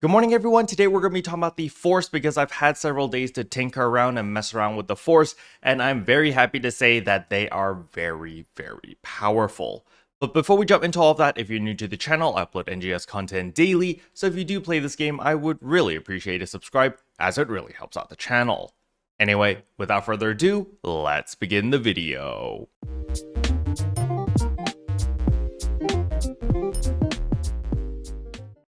Good morning, everyone. Today we're going to be talking about the Force because I've had several days to tinker around and mess around with the Force, and I'm very happy to say that they are very, very powerful. But before we jump into all of that, if you're new to the channel, I upload NGS content daily, so if you do play this game, I would really appreciate a subscribe, as it really helps out the channel. Anyway, without further ado, let's begin the video.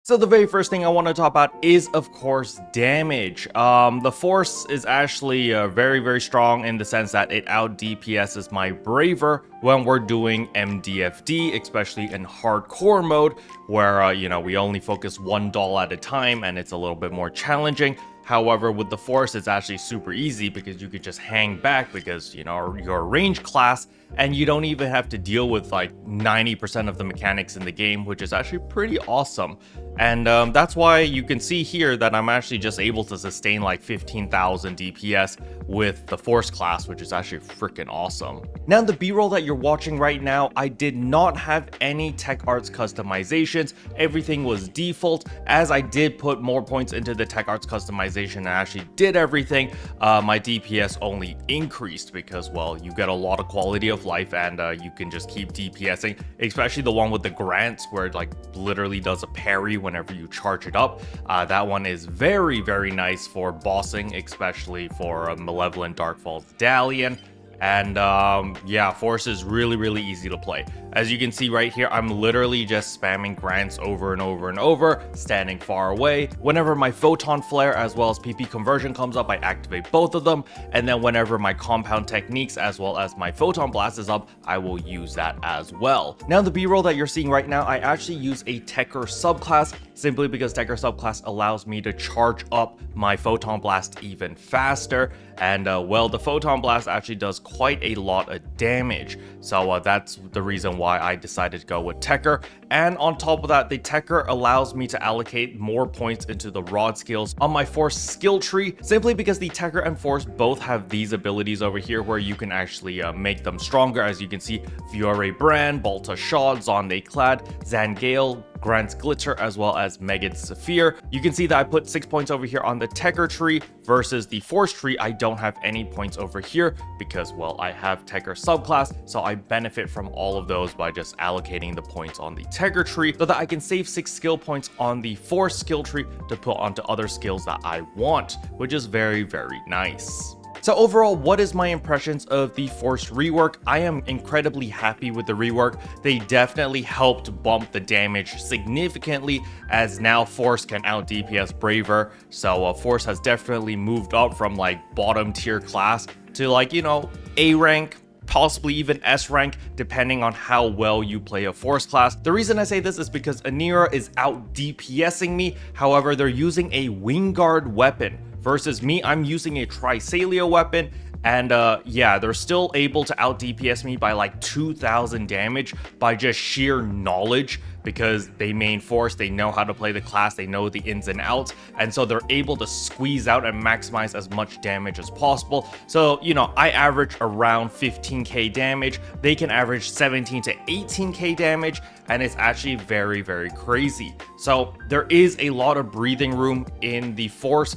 So the very first thing I want to talk about is, of course, damage. The Force is actually very, very strong in the sense that it out DPSs my Braver when we're doing MDFD, especially in hardcore mode, where, we only focus one doll at a time and it's a little bit more challenging. However, with the Force, it's actually super easy because you could just hang back because, you're a range class and you don't even have to deal with like 90% of the mechanics in the game, which is actually pretty awesome. And that's why you can see here that I'm actually just able to sustain like 15,000 DPS with the Force class, which is actually freaking awesome. Now, the B-roll that you're watching right now, I did not have any tech arts customizations. Everything was default. As I did put more points into the tech arts customization and actually did everything, my DPS only increased because, well, you get a lot of quality of life and you can just keep DPSing, especially the one with the grants where it like literally does a parry whenever you charge it up. That one is very, very nice for bossing, especially for a Malevolent Darkfall Dalian. And yeah, Force is really, really easy to play. As you can see right here, I'm literally just spamming grants over and over and over, standing far away. Whenever my Photon Flare as well as PP Conversion comes up, I activate both of them. And then whenever my Compound Techniques as well as my Photon Blast is up, I will use that as well. Now, the B-roll that you're seeing right now, I actually use a Techer subclass simply because Techer subclass allows me to charge up my Photon Blast even faster. And well, the Photon Blast actually does quite a lot of damage. So that's the reason why I decided to go with Techer. And on top of that, the Techer allows me to allocate more points into the Rod skills on my Force skill tree, simply because the Techer and Force both have these abilities over here where you can actually make them stronger. As you can see, Fiore Brand, Balta Shaw, Zonde Clad, Zangale, Grant's Glitter, as well as Megad's Saphir. You can see that I put 6 points over here on the Techer tree versus the Force tree. I don't have any points over here because, well, I have Techer subclass, so I benefit from all of those by just allocating the points on the Techer tree so that I can save 6 skill points on the Force skill tree to put onto other skills that I want, which is very, very nice. So overall, what is my impressions of the Force rework? I am incredibly happy with the rework. They definitely helped bump the damage significantly, as now Force can out DPS Braver. So Force has definitely moved up from like bottom tier class to like, A rank, possibly even S rank, depending on how well you play a Force class. The reason I say this is because Anira is out DPSing me. However, they're using a Wingguard weapon. Versus me, I'm using a Trisalio weapon, and yeah, they're still able to out DPS me by like 2,000 damage by just sheer knowledge, because they main Force, they know how to play the class, they know the ins and outs, and so they're able to squeeze out and maximize as much damage as possible. So, I average around 15k damage, they can average 17 to 18k damage, and it's actually very, very crazy. So there is a lot of breathing room in the Force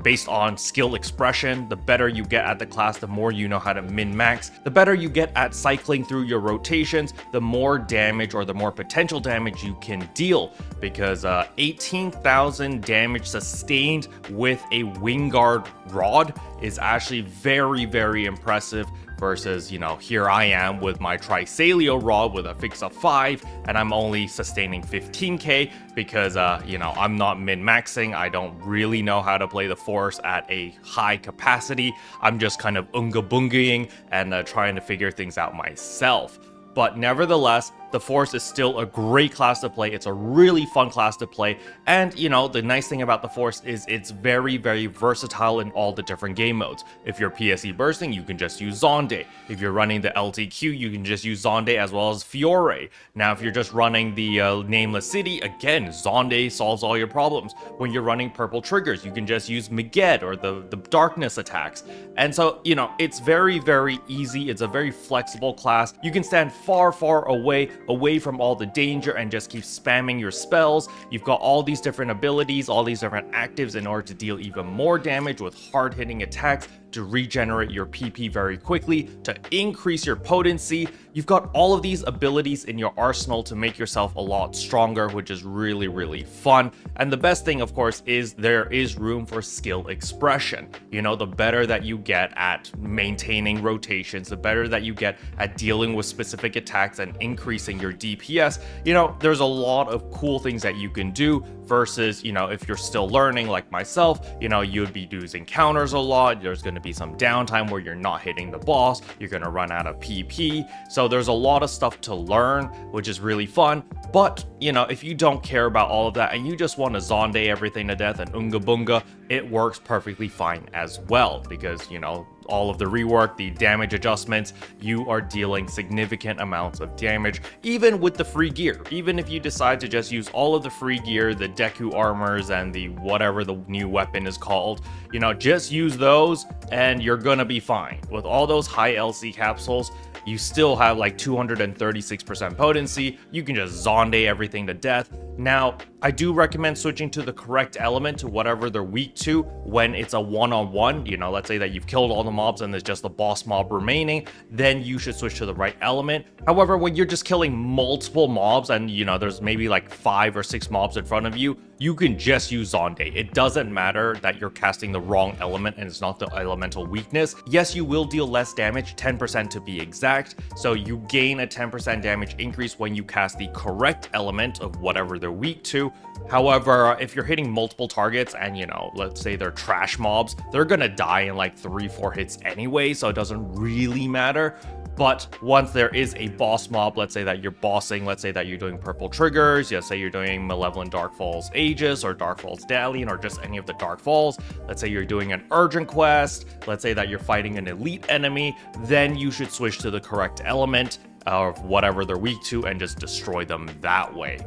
based on skill expression. The better you get at the class, the more you know how to min-max. The better you get at cycling through your rotations, the more damage or the more potential damage you can deal, because 18,000 damage sustained with a Wingguard rod is actually very, very impressive. Versus, here I am with my Trisalio rod with a fix of 5, and I'm only sustaining 15k because, I'm not min-maxing. I don't really know how to play the Force at a high capacity. I'm just kind of unga-bungaing and trying to figure things out myself. But nevertheless, the Force is still a great class to play. It's a really fun class to play. And, the nice thing about the Force is it's very, very versatile in all the different game modes. If you're PSE bursting, you can just use Zonde. If you're running the LTQ, you can just use Zonde as well as Fiore. Now, if you're just running the Nameless City, again, Zonde solves all your problems. When you're running purple triggers, you can just use Meged or the Darkness attacks. And so, it's very, very easy. It's a very flexible class. You can stand far, far away away from all the danger and just keep spamming your spells. You've got all these different abilities, all these different actives in order to deal even more damage with hard-hitting attacks, to regenerate your PP very quickly, to increase your potency. You've got all of these abilities in your arsenal to make yourself a lot stronger, which is really, really fun. And the best thing, of course, is there is room for skill expression. You know, the better that you get at maintaining rotations, the better that you get at dealing with specific attacks and increasing your DPS, you know, there's a lot of cool things that you can do versus, you know, if you're still learning like myself, you know, you'd be using counters a lot. There's going to be some downtime where you're not hitting the boss. You're going to run out of PP. So there's a lot of stuff to learn, which is really fun. But, you know, if you don't care about all of that and you just want to zonde everything to death and unga bunga, it works perfectly fine as well because, you know, all of the rework, the damage adjustments, you are dealing significant amounts of damage, even with the free gear. Even if you decide to just use all of the free gear, the Deku armors and the whatever the new weapon is called, you know, just use those and you're gonna be fine. With all those high LC capsules, you still have like 236% potency. You can just zonde everything to death. Now, I do recommend switching to the correct element to whatever they're weak to when it's a one-on-one. You know, let's say that you've killed all the mobs and there's just the boss mob remaining, then you should switch to the right element. However, when you're just killing multiple mobs and, you know, there's maybe like 5 or 6 mobs in front of you, you can just use zonde. It doesn't matter that you're casting the wrong element and it's not the elemental weakness. Yes, you will deal less damage, 10% to be exact. So you gain a 10% damage increase when you cast the correct element of whatever they're weak to. However, if you're hitting multiple targets and, you know, let's say they're trash mobs, they're gonna die in like 3-4 hits anyway, so it doesn't really matter. But once there is a boss mob, let's say that you're bossing, let's say that you're doing purple triggers, let's say you're doing Malevolent Dark Falls Aegis or Dark Falls Dalian or just any of the Dark Falls, let's say you're doing an urgent quest, let's say that you're fighting an elite enemy, then you should switch to the correct element of whatever they're weak to and just destroy them that way.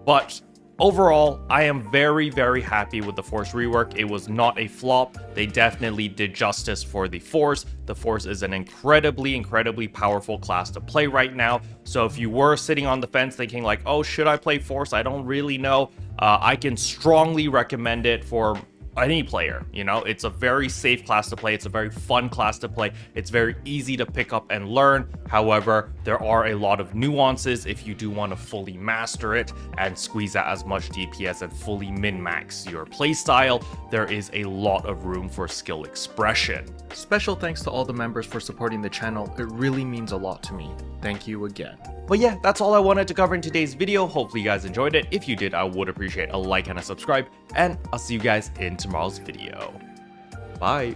But overall, I am very, very happy with the Force rework. It was not a flop. They definitely did justice for the Force. The Force is an incredibly, incredibly powerful class to play right now. So if you were sitting on the fence thinking like, oh, should I play Force? I don't really know. I can strongly recommend it for any player. You know, it's a very safe class to play. It's a very fun class to play. It's very easy to pick up and learn. However, there are a lot of nuances if you do want to fully master it and squeeze out as much DPS and fully min-max your playstyle. There is a lot of room for skill expression. Special thanks to all the members for supporting the channel. It really means a lot to me. Thank you again. But yeah, that's all I wanted to cover in today's video. Hopefully you guys enjoyed it. If you did, I would appreciate a like and a subscribe, and I'll see you guys in tomorrow's video. Bye.